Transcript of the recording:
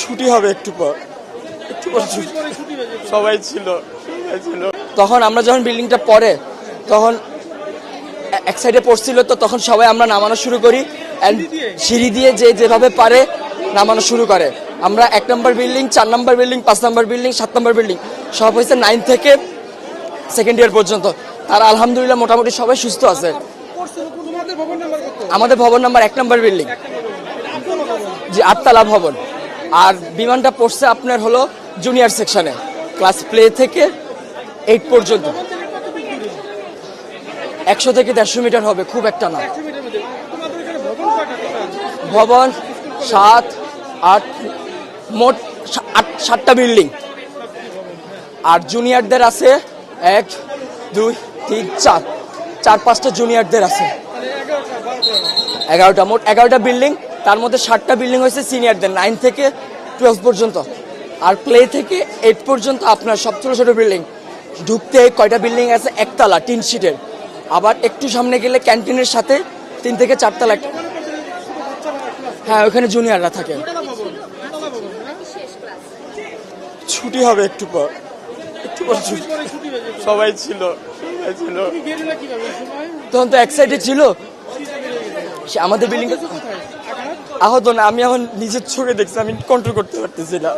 ছুটি হবে একটু পর সবাই ছিল তখন আমরা যখন বিল্ডিংটা পড়ে তখন এক সাইডে পড়ছিল, তো তখন সবাই আমরা নামানো শুরু করি। সিঁড়ি দিয়ে যে যেভাবে পারে নামানো শুরু করে। আমরা 1 নম্বর বিল্ডিং, 4 নম্বর বিল্ডিং, 5 নম্বর বিল্ডিং, 7 নম্বর বিল্ডিং সব হয়েছে 9 থেকে সেকেন্ড ইয়ার পর্যন্ত। আর আলহামদুলিল্লাহ মোটামুটি সবাই সুস্থ আছে। আমাদের ভবন নাম্বার 1 নম্বর বিল্ডিং, জি 8 তলা ভবন। আর বিমানটা পড়ছে আপনার হলো জুনিয়র সেকশনে, ক্লাস প্লে থেকে 8 পর্যন্ত। 100 থেকে 150 মিটার হবে, খুব একটা না। ভবন 7, 8, মোট 7টা বিল্ডিং। আর জুনিয়রদের আছে 1, 2, 3, 4-5টা জুনিয়রদের আছে। 11টা, মোট 11টা বিল্ডিং। তার মধ্যে 7টা বিল্ডিং হয়েছে সিনিয়রদের, 9 থেকে 12 পর্যন্ত। আর প্লে থেকে 8 পর্যন্ত আপনার সব ছোট ছোট বিল্ডিং। ঢুকতে কয়টা বিল্ডিং আছে, 1 তলা টিন শিটের। আবার একটু সামনে গেলে ক্যান্টিনের সাথে 3 থেকে 4 তলা। হ্যাঁ, ওখানে জুনিয়ররা থাকে। ছুটি হবে একটু পর সবাই ছিল তখন তো এক সাইডে ছিল সে আমাদের বিল্ডিং। আহত না, আমি এখন নিজের চোখে দেখছি, আমি কন্ট্রোল করতে পারতেছি না।